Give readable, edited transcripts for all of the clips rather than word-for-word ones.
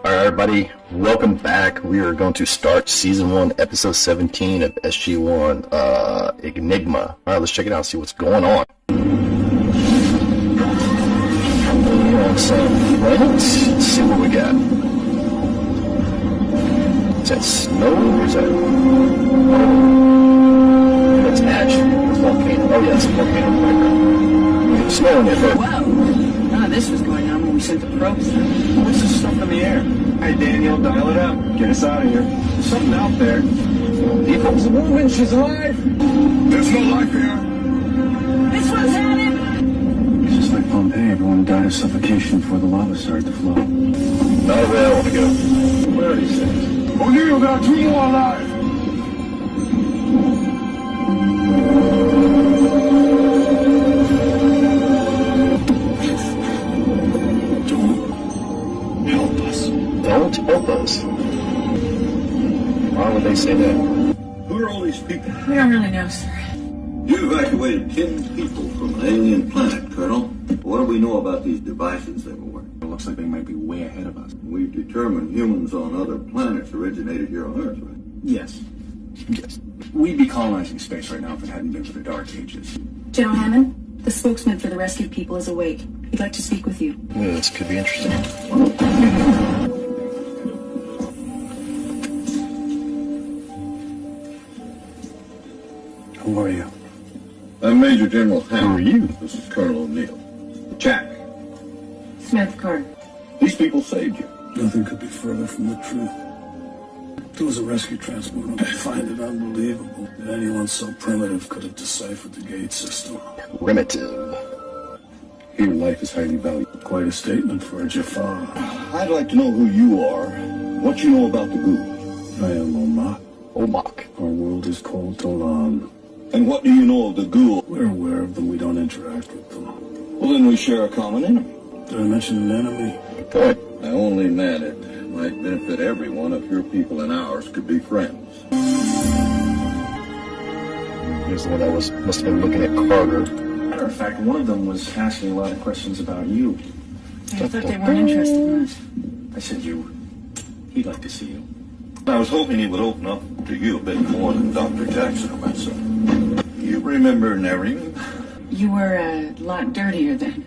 Alright everybody, welcome back. We are going to start Season 1, Episode 17 of SG1, Enigma. Alright, let's check it out and see what's going on. Let's see what we got. Is that snow or is that... Oh, that's ash. It's volcano. Oh yeah, it's a volcano in the background. It's snowing there. Wow, none of this was going on when we sent the probes there. What's this stuff in the air? Hey Daniel, dial it up. Get us out of here. There's something out there. People's moving, she's alive. There's no life here. This one's at it! It's just like Pompeii. Everyone died of suffocation before the lava started to flow. Not where I want to go. Where are these things? O'Neill, there are 2 more alive. Don't help us. Why would they say that? Who are all these people? We don't really know, sir. You evacuated 10 people from an alien planet, Colonel. What do we know about these devices they were wearing? It looks like they might be way ahead of us. We've determined humans on other planets originated here on Earth, right? Yes. Yes. We'd be colonizing space right now if it hadn't been for the Dark Ages. General Hammond, the spokesman for the rescued people is awake. He'd like to speak with you. Yeah, this could be interesting. Who are you? I'm Major General Hammond. Who are you? This is Colonel O'Neill. Jack, Smith, Carter. these people saved you. Nothing could be further from the truth. It was a rescue transport. I find it unbelievable that anyone so primitive could have deciphered the gate system. Primitive. Here, life is highly valued. Quite a statement for a Jafar. I'd like to know who you are, what you know about the group. I am Omak. Omak. Our world is called Tolan. And what do you know of the ghoul? We're aware of them. We don't interact with them. Well, then we share a common enemy. Did I mention an enemy? Good point. I only meant it might benefit everyone if your people and ours could be friends. Here's the one that must have been looking at Carter. Matter of fact, one of them was asking a lot of questions about you. I thought they weren't interested in us. I said you. He'd like to see you. I was hoping he would open up to you a bit more than Dr. Jackson or myself. You remember Nareem? You were a lot dirtier then.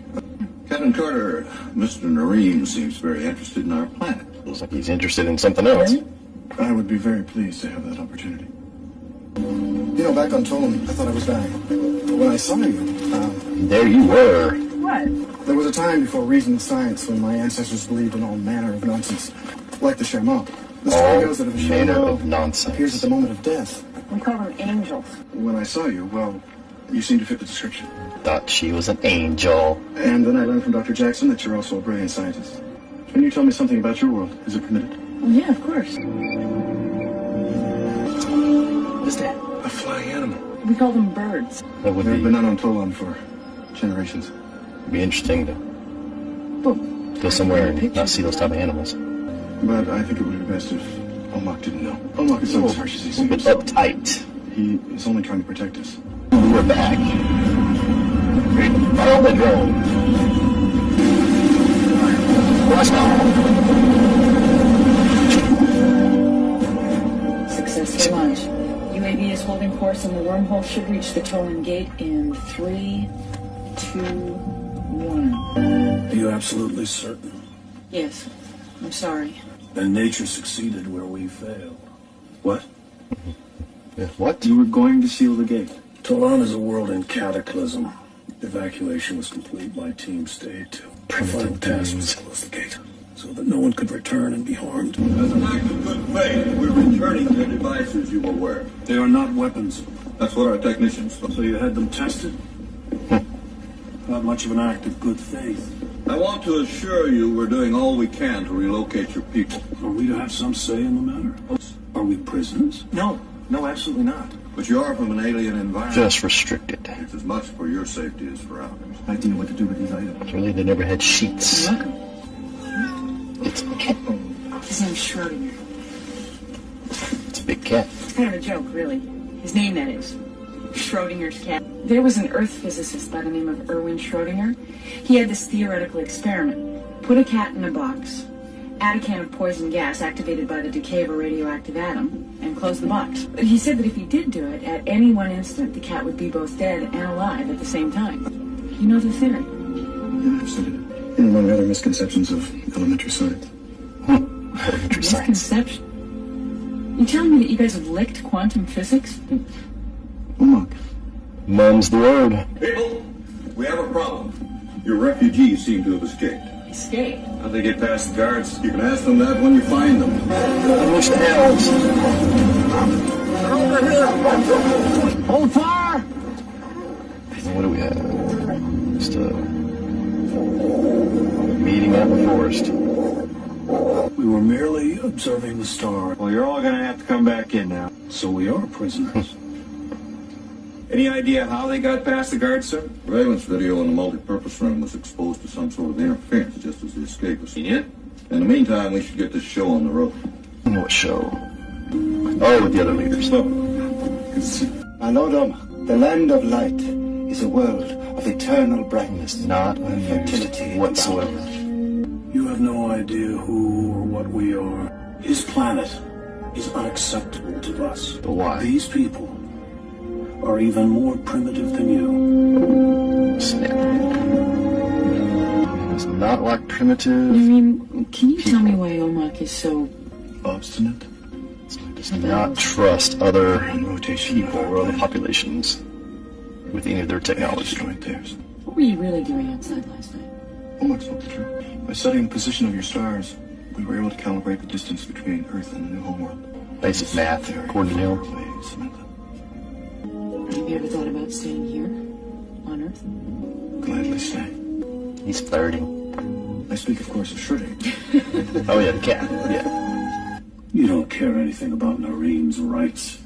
Captain Carter, Mr. Nareem seems very interested in our planet. Looks like he's interested in something else. I would be very pleased to have that opportunity. You know, back on Tolan, I thought I was dying. But when I saw you, There you were. What? there was a time before reason and science when my ancestors believed in all manner of nonsense, like the Shaman. The story goes that if a Manner Shaman of nonsense. appears at the moment of death, We call them angels. when I saw you, well, you seemed to fit the description. Thought she was an angel. And then I learned from Dr. Jackson that you're also a brilliant scientist. Can you tell me something about your world? Is it permitted? Well, yeah, of course. What is that? A flying animal. We call them birds. That would They've been be out on Tolan for generations. interesting to Well, go somewhere and not see those type of animals. But I think it would be best if Omak didn't know. Omak is not as harsh as he A little bit seems. uptight. He is only trying to protect us. We're back. Ready to fire the drone. Blast off. successful launch. UAV is holding course and the wormhole should reach the Tolan gate in 3, 2, 1. Are you absolutely certain? Yes. I'm sorry. Then nature succeeded where we failed. What? Yeah, what? You were going to seal the gate. Tolan is a world in cataclysm. Evacuation was complete. My team stayed to. The final task was to close the gate so that no one could return and be harmed. As an act of good faith, we're returning the devices you were wearing. They are not weapons. That's what our technicians thought. So you had them tested? Not much of an act of good faith. I want to assure you we're doing all we can to relocate your people. Are we to have some say in the matter? Are we prisoners? No, absolutely not. But you are from an alien environment. Just restricted. It's as much for your safety as for ours. I'd like to know what to do with these items. Really, they never had sheets. You're welcome. It's a cat. His name's Schrodinger. It's a big cat. It's kind of a joke, really. His name, that is. Schrodinger's cat. There was an Earth physicist by the name of Erwin Schrodinger. He had this theoretical experiment. Put a cat in a box. add a can of poison gas activated by the decay of a radioactive atom, and close the box. But he said that if he did do it, at any one instant, the cat would be both dead and alive at the same time. You know the theory? Yeah, I've studied it. And among other misconceptions of elementary science. Elementary science. Misconception? You telling me that you guys have licked quantum physics? Oh, look. Mum's the word. People, we have a problem. Your refugees seem to have escaped. Escape. How'd they get past the guards? You can ask them that when you find them. Unleash the elves. They're over here! Hold fire! What do we have? Just a meeting out in the forest. We were merely observing the star, Well, you're all gonna have to come back in now. so we are prisoners. Any idea how they got past the guards, sir? Surveillance video in the multi-purpose room was exposed to some sort of interference just as the escape was. Seen it? In the meantime, we should get this show on the road. What show? Oh, with the other leaders. Anodom, the land of light, is a world of eternal brightness. Not and used fertility whatsoever. You have no idea who or what we are. His planet is unacceptable to us. But why? These people are even more primitive than you. Snap. It's not like primitive. Can you tell me why Omak is so... Obstinate? Does not trust other And rotation people or other populations with any of their technology. destroyed theirs. What were you really doing outside last night? Oh, that's not the truth. By studying the position of your stars, we were able to calibrate the distance between Earth and the new homeworld. Basic math, Very according to far him. away, Samantha. Have you ever thought about staying here, on Earth? Gladly stay. He's flirting. I speak, of course, of shredding. Oh yeah, the cat. Yeah. You don't care anything about Nareem's rights.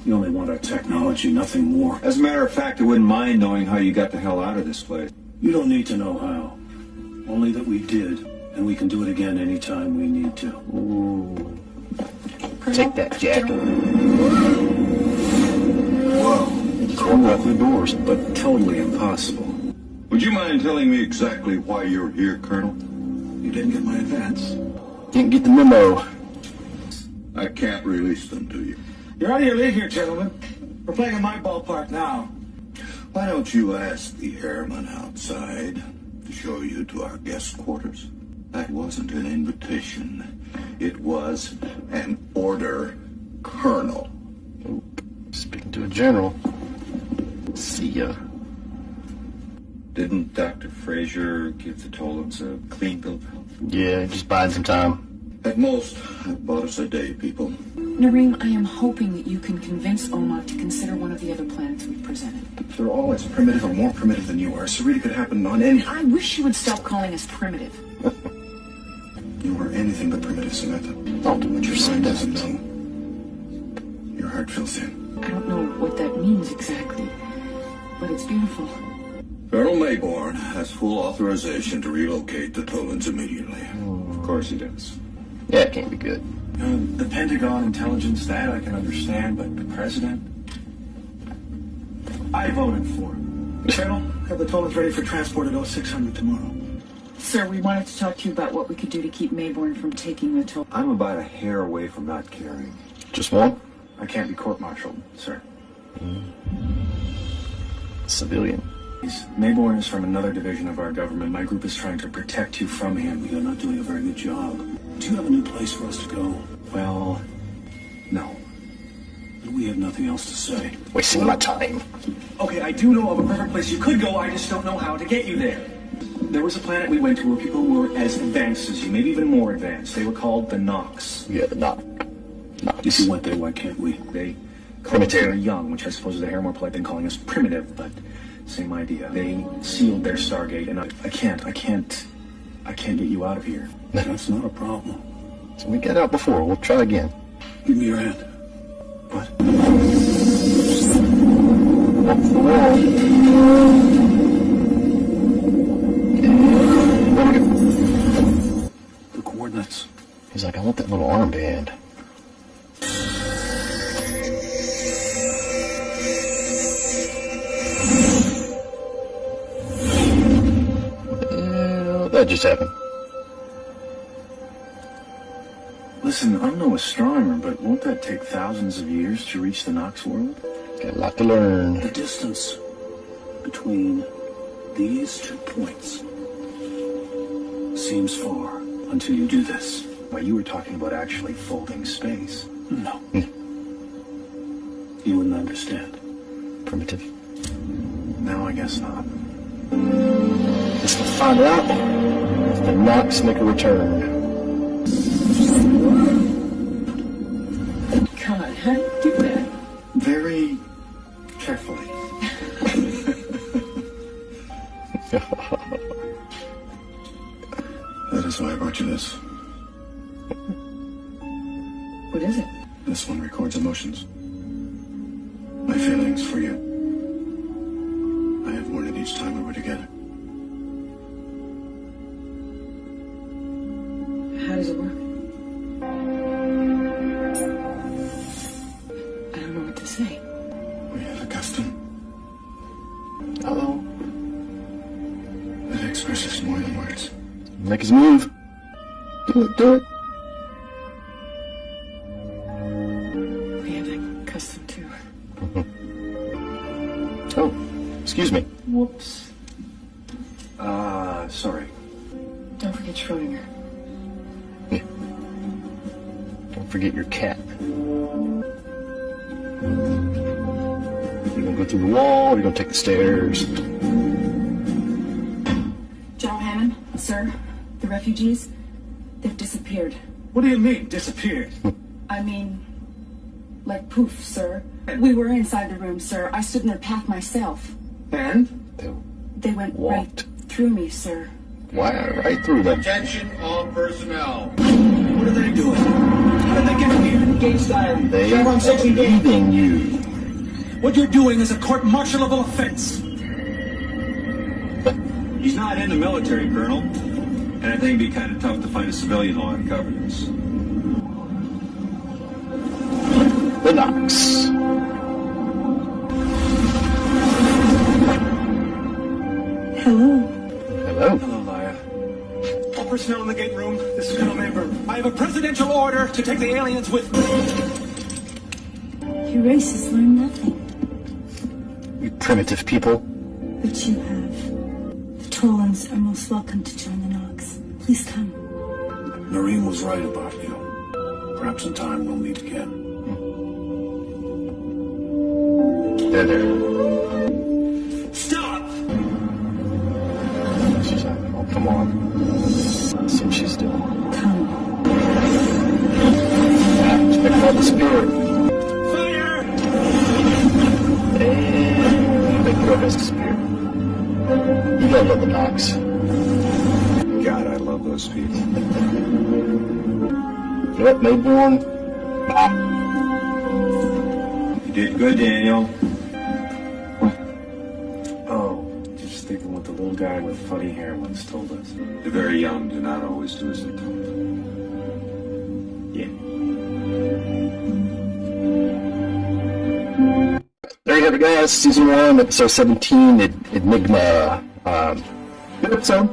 You only want our technology, nothing more. As a matter of fact, I wouldn't mind knowing how you got the hell out of this place. You don't need to know how. Only that we did, and we can do it again anytime we need to. Ooh. Take that, Jack. Whoa. Just walk out through the doors. But totally impossible. Would you mind telling me exactly why you're here, Colonel? You didn't get my advance. Didn't get the memo. I can't release them to you. You're out of your league here, gentlemen. We're playing in my ballpark now. Why don't you ask the airman outside to show you to our guest quarters? That wasn't an invitation. It was an order, Colonel. Speaking to a general. See ya. Didn't Dr. Frazier give the Teal'cs a clean bill of health? Yeah, just buying some time. At most, that bought us a day, people. Nareem, I am hoping that you can convince Omak to consider one of the other planets we've presented. They're all as primitive or more primitive than you are, so really could happen on any... I wish you would stop calling us primitive. You are anything but primitive, Samantha. Don't do what you're saying. Doesn't know. Your heart fills in. I don't know what that means exactly, but it's beautiful. Colonel Mayborn has full authorization to relocate the Tolans immediately. Of course he does. Yeah, it can't be good. The Pentagon intelligence, that I can understand, but the president? I voted for him. Colonel, have the Tolans ready for transport at 0600 tomorrow. Sir, we wanted to talk to you about what we could do to keep Mayborn from taking the toll. I'm about a hair away from not caring. Just one? I can't be court-martialed, sir. Civilian. Mayborn is from another division of our government. My group is trying to protect you from him. You're not doing a very good job. Do you have a new place for us to go? Well, no. And we have nothing else to say. Wasting my time. Okay, I do know of a perfect place you could go. I just don't know how to get you there. There was a planet we went to where people were as advanced as you, maybe even more advanced. They were called the Nox. Yeah, the knock. If you went there, why can't we? They called us Primitive. very young, which I suppose is a hair more polite than calling us primitive, but same idea. They sealed their Stargate, and I can't get you out of here. That's not a problem. So we got out before. We'll try again. Give me your hand. What? Walk the wall. There we go. The coordinates. He's like, I want that little armband. What the hell? That just happened. Listen, I'm no astronomer, but won't that take thousands of years to reach the Nox world? Got a lot to learn. The distance between these 2 points seems far until you do this. Well, you were talking about actually folding space. No. You wouldn't understand. Primitive. No, I guess not. Guess we'll find out if the Nox make a return. God, how do you do that? Very carefully. That is why I brought you this. What is it? This one records emotions. My feelings for you. I have worn it each time we were together. How does it work? I don't know what to say. We have a custom Uh-oh. that expresses more than words. Make his move. Do it, do it. We have that custom too. Oh, excuse me. Whoops. Sorry. Don't forget Schrodinger. Yeah. Don't forget your cat. You're gonna go through the wall, or you're gonna take the stairs. General Hammond, sir, the refugees, they've disappeared. What do you mean, disappeared? I mean, like poof, sir. We were inside the room, sir. I stood in their path myself. And? They went Walked. right through me, sir. Why? Right through them. Attention all personnel. What are they doing? How did they get here? Engage diary. They are leaving you. What you're doing is a court-martialable offense. He's not in the military, Colonel. And I think it'd be kind of tough to find a civilian law to cover this. The Nox. Hello. Hello. Hello, Laya. All personnel in the gate room. This is Colonel Mayburn. I have a presidential order to take the aliens with me. You racists learn nothing. You primitive people. But you have. The Tollans are most welcome to join the Nox. Please come. Noreen was right about you. Perhaps in time we'll meet again. There. Stop! She's like, oh, come on. Let's see what she's doing. Come. Let's pick up the spirit. Fire! And the girl has disappeared. You gotta love the Nox. God, I love those people. Yep, Mayborn. You did good, Daniel. Oh, just thinking what the little guy with funny hair once told us. The very young do not always do as they're told. Yeah. There you have it, guys. Season 1, episode 17, Enigma. Good episode.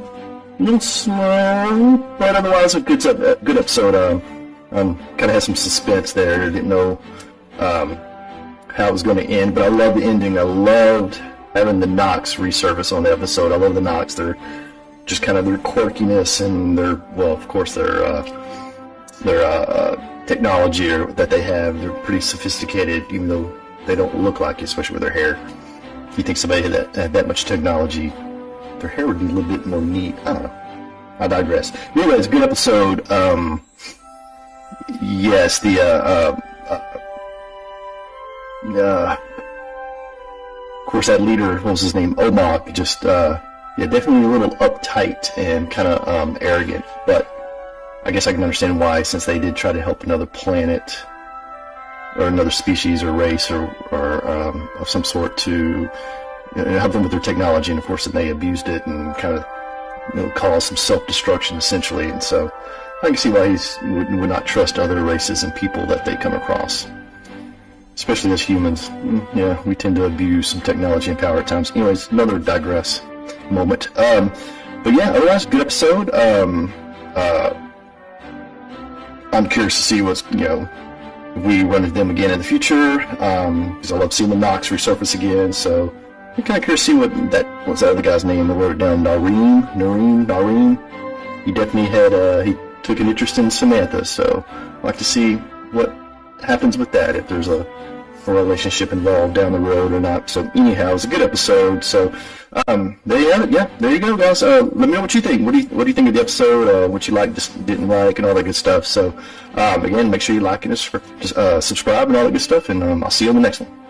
A little slow, but otherwise a good episode. Kind of had some suspense there. Didn't know how it was going to end, but I love the ending. I loved having the Nox resurface on the episode. I love the Nox. They're just kind of their quirkiness and their, well, of course, their technology that they have. They're pretty sophisticated, even though they don't look like it, especially with their hair. If you think somebody had that much technology, their hair would be a little bit more neat. I don't know. I digress. Anyways, good episode. Yes, of course, that leader, what was his name? Omok, just, definitely a little uptight and kind of arrogant. But I guess I can understand why, since they did try to help another planet or another species or race or of some sort to help them with their technology, and of course, then they abused it and kind of caused some self-destruction essentially. And so I can see why he would not trust other races and people that they come across, especially as humans. Yeah, we tend to abuse some technology and power at times. Anyways, another digress moment. But yeah, otherwise, good episode. I'm curious to see what's, if we run into them again in the future, because I love seeing the Nox resurface again. So I'm kind of curious to see what's that other guy's name? I wrote it down. Nareen. He definitely had he took an interest in Samantha. So I'd like to see what happens with that, if there's a relationship involved down the road or not. So anyhow, it was a good episode. So there you have it. Yeah, there you go, guys. Let me know what you think. What do you think of the episode? What you liked, didn't like, and all that good stuff. So again, make sure you like and subscribe and all that good stuff. And I'll see you on the next one.